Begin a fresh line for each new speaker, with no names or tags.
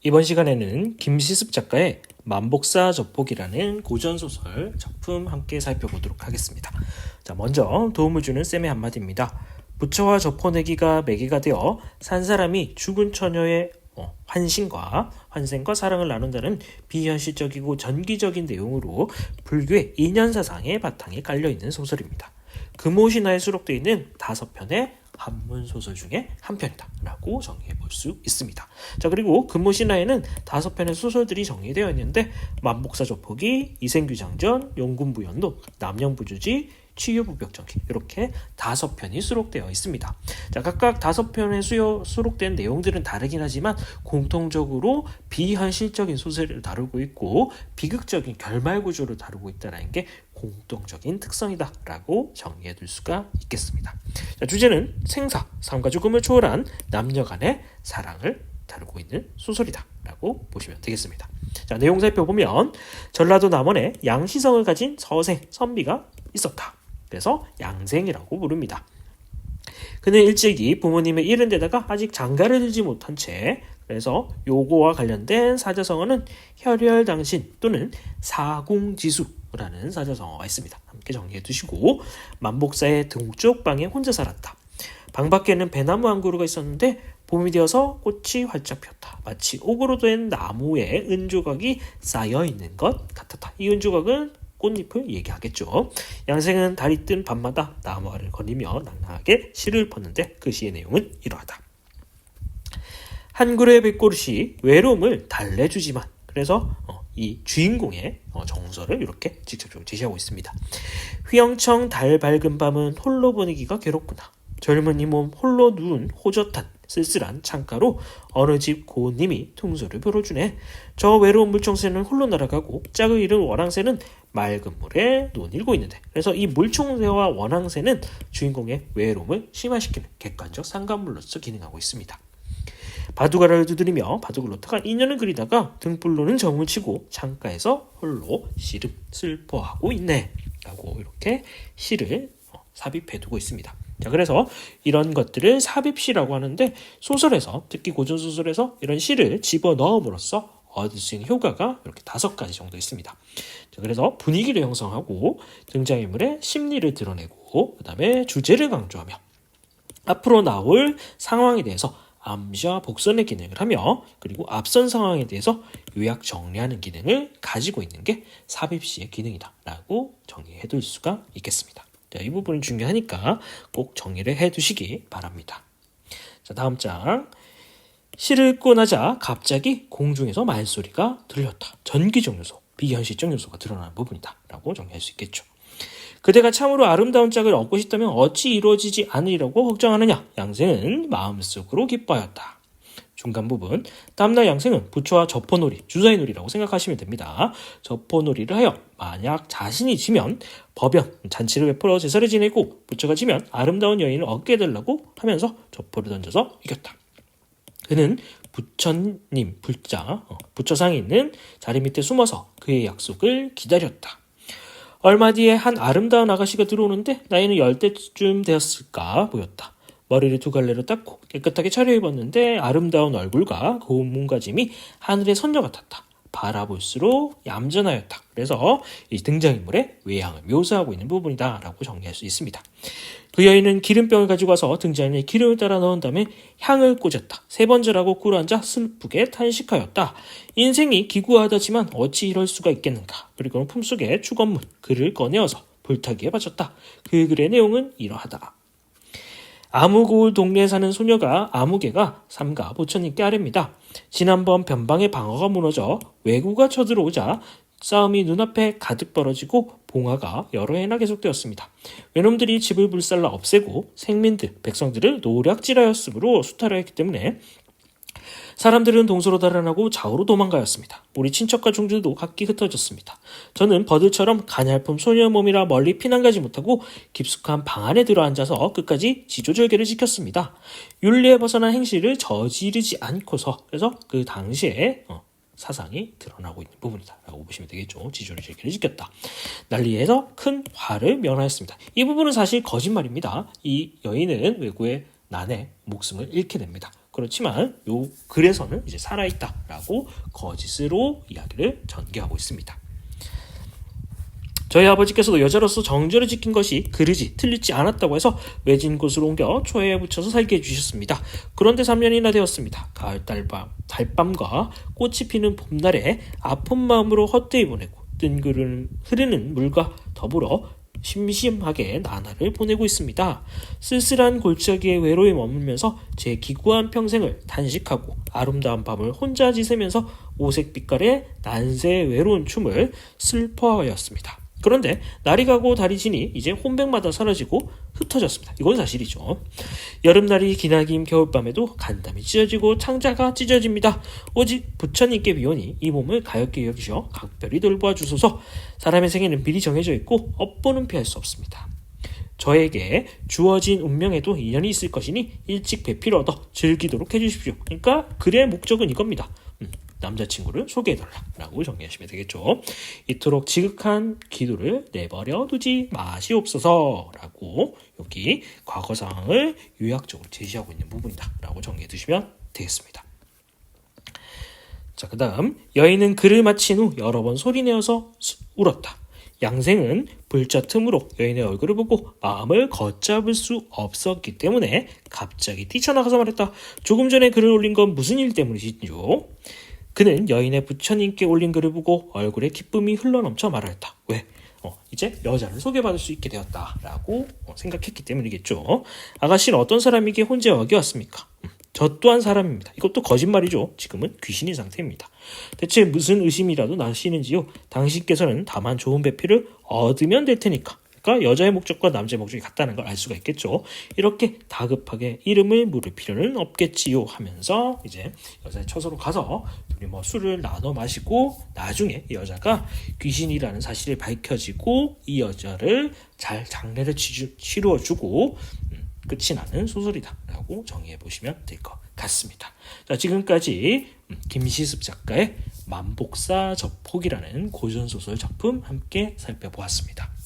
이번 시간에는 김시습 작가의 만복사 저폭이라는 고전소설 작품 함께 살펴보도록 하겠습니다. 자, 먼저 도움을 주는 쌤의 한마디입니다. 부처와 저포내기가 매개가 되어 산 사람이 죽은 처녀의 환생과 사랑을 나눈다는 비현실적이고 전기적인 내용으로 불교의 인연사상의 바탕에 깔려있는 소설입니다. 금오신화에 수록되어 있는 5편의 한문소설 중에 한 편이다 라고 정리해 볼 수 있습니다. 자, 그리고 금오신화에는 5편의 소설들이 정리되어 있는데 만복사 저폭이, 이생규장전, 용군부연록, 남영부주지, 치유부벽전기 이렇게 5편이 수록되어 있습니다. 자, 각각 5편에 수록된 내용들은 다르긴 하지만 공통적으로 비현실적인 소설을 다루고 있고 비극적인 결말 구조를 다루고 있다는 게 공통적인 특성이다 라고 정리해 둘 수가 있겠습니다. 자, 주제는 생사, 삶과 죽음을 초월한 남녀 간의 사랑을 다루고 있는 소설이다 라고 보시면 되겠습니다. 자, 내용 살펴보면 전라도 남원에 양시성을 가진 서생, 선비가 있었다. 그래서 양생이라고 부릅니다. 그는 일찍이 부모님의 이른 데다가 아직 장가를 들지 못한 채 그래서 요거와 관련된 사자성어는 혈혈당신 또는 사공지수라는 사자성어가 있습니다. 함께 정리해 두시고 만복사의 동쪽 방에 혼자 살았다. 방 밖에는 배나무 한 그루가 있었는데 봄이 되어서 꽃이 활짝 피었다. 마치 옥으로 된 나무에 은조각이 쌓여 있는 것 같았다. 이 은조각은 꽃잎을 얘기하겠죠. 양생은 달이 뜬 밤마다 나무 아래를 거니며 낭낭하게 시를 폈는데 그 시의 내용은 이러하다. 한 그루의 백고릇이 외로움을 달래주지만 그래서 이 주인공의 정서를 이렇게 직접적으로 제시하고 있습니다. 휘영청 달 밝은 밤은 홀로 보내기가 괴롭구나. 젊은 이 몸 홀로 누운 호젓한 쓸쓸한 창가로 어느 집 고님이 퉁소를 벌어주네. 저 외로운 물총새는 홀로 날아가고 짝을 잃은 원앙새는 맑은 물에 논일고 있는데 그래서 이 물총새와 원앙새는 주인공의 외로움을 심화시키는 객관적 상관물로서 기능하고 있습니다. 바둑알을 두드리며 바둑을 놓다가 인연을 그리다가 등불로는 정을 치고 창가에서 홀로 시름 슬퍼하고 있네 라고 이렇게 시를 삽입해두고 있습니다. 자, 그래서 이런 것들을 삽입시라고 하는데 소설에서 특히 고전소설에서 이런 시를 집어넣음으로써 얻을 수 있는 효과가 이렇게 5가지 정도 있습니다. 자, 그래서 분위기를 형성하고 등장인물의 심리를 드러내고 그 다음에 주제를 강조하며 앞으로 나올 상황에 대해서 암시와 복선의 기능을 하며 그리고 앞선 상황에 대해서 요약 정리하는 기능을 가지고 있는 게 삽입시의 기능이다 라고 정리해 둘 수가 있겠습니다. 자, 이 부분은 중요하니까 꼭 정리를 해 두시기 바랍니다. 자, 다음 장. 시를 읽고 나자 갑자기 공중에서 말소리가 들렸다. 전기적 요소, 비현실적 요소가 드러나는 부분이다 라고 정리할 수 있겠죠. 그대가 참으로 아름다운 짝을 얻고 싶다면 어찌 이루어지지 않으리라고 걱정하느냐. 양생은 마음속으로 기뻐하였다. 중간 부분, 다음날 양생은 부처와 저포놀이, 주사위 놀이라고 생각하시면 됩니다. 저포놀이를 하여 만약 자신이 지면 법연, 잔치를 베풀어 제사를 지내고 부처가 지면 아름다운 여인을 얻게 해달라고 하면서 저포를 던져서 이겼다. 그는 부처님 부처상이 있는 자리 밑에 숨어서 그의 약속을 기다렸다. 얼마 뒤에 한 아름다운 아가씨가 들어오는데 나이는 10대쯤 되었을까 보였다. 머리를 2갈래로 닦고 깨끗하게 차려입었는데 아름다운 얼굴과 고운 몸가짐이 하늘의 선녀 같았다. 바라볼수록 얌전하였다. 그래서 이 등장인물의 외향을 묘사하고 있는 부분이다 라고 정리할 수 있습니다. 그 여인은 기름병을 가지고 와서 등장인의 기름을 따라 넣은 다음에 향을 꽂았다. 3번 절하고 꿇어앉아 슬프게 탄식하였다. 인생이 기구하다지만 어찌 이럴 수가 있겠는가. 그리고는 품속에 축원문 글을 꺼내어서 불타기에 바쳤다. 그 글의 내용은 이러하다. 아무고을 동네에 사는 소녀가 아무개가 삼가 부처님께 아뢰입니다. 지난번 변방의 방어가 무너져 왜구가 쳐들어오자 싸움이 눈앞에 가득 벌어지고 봉화가 여러 해나 계속되었습니다. 외놈들이 집을 불살라 없애고 생민들, 백성들을 노략질하였으므로 수탈을 했기 때문에 사람들은 동서로 달아나고 좌우로 도망가였습니다. 우리 친척과 종들도 각기 흩어졌습니다. 저는 버들처럼 가냘품 소녀의 몸이라 멀리 피난가지 못하고 깊숙한 방 안에 들어앉아서 끝까지 지조절개를 지켰습니다. 윤리에 벗어난 행실을 저지르지 않고서 그래서 그 당시에 사상이 드러나고 있는 부분이다 라고 보시면 되겠죠. 지조절개를 지켰다. 난리에서 큰 화를 면하였습니다. 이 부분은 사실 거짓말입니다. 이 여인은 외구의 난에 목숨을 잃게 됩니다. 그렇지만 요 글에서는 이제 살아있다라고 거짓으로 이야기를 전개하고 있습니다. 저희 아버지께서도 여자로서 정절을 지킨 것이 그르지 틀리지 않았다고 해서 외진 곳으로 옮겨 초해에 붙여서 살게 해주셨습니다. 그런데 3년이나 되었습니다. 가을 달밤과 꽃이 피는 봄날에 아픈 마음으로 헛되이 보내고 뜬구름 흐르는 물과 더불어 심심하게 나날을 보내고 있습니다. 쓸쓸한 골짜기에 외로이 머물면서 제 기구한 평생을 단식하고 아름다운 밤을 혼자 지새면서 오색 빛깔의 난세의 외로운 춤을 슬퍼하였습니다. 그런데 날이 가고 달이 지니 이제 혼백마다 사라지고 흩어졌습니다. 이건 사실이죠. 여름날이 기나긴 겨울밤에도 간담이 찢어지고 창자가 찢어집니다. 오직 부처님께 비오니 이 몸을 가엾게 여기셔 각별히 돌보아 주소서. 사람의 생애는 미리 정해져 있고 업보는 피할 수 없습니다. 저에게 주어진 운명에도 인연이 있을 것이니 일찍 배필을 얻어 즐기도록 해주십시오. 그러니까 글의 목적은 이겁니다. 남자친구를 소개해달라고 정리하시면 되겠죠. 이토록 지극한 기도를 내버려 두지 마시옵소서라고 여기 과거 상황을 요약적으로 제시하고 있는 부분이다 라고 정리해 두시면 되겠습니다. 자, 그 다음 여인은 글을 마친 후 여러 번 소리내어서 울었다. 양생은 불자 틈으로 여인의 얼굴을 보고 마음을 걷잡을 수 없었기 때문에 갑자기 뛰쳐나가서 말했다. 조금 전에 글을 올린 건 무슨 일 때문이시죠? 그는 여인의 부처님께 올린 글을 보고 얼굴에 기쁨이 흘러넘쳐 말하였다. 왜? 이제 여자를 소개받을 수 있게 되었다라고 생각했기 때문이겠죠. 아가씨는 어떤 사람에게 혼자 여기 왔습니까? 저 또한 사람입니다. 이것도 거짓말이죠. 지금은 귀신인 상태입니다. 대체 무슨 의심이라도 나시는지요? 당신께서는 다만 좋은 배필을 얻으면 될 테니까. 그러니까 여자의 목적과 남자의 목적이 같다는 걸 알 수가 있겠죠. 이렇게 다급하게 이름을 물을 필요는 없겠지요 하면서 이제 여자의 처소로 가서 둘이 술을 나눠 마시고 나중에 이 여자가 귀신이라는 사실이 밝혀지고 이 여자를 잘 장례를 치루어주고 끝이 나는 소설이다라고 정의해 보시면 될 것 같습니다. 자, 지금까지 김시습 작가의 만복사 접폭이라는 고전소설 작품 함께 살펴보았습니다.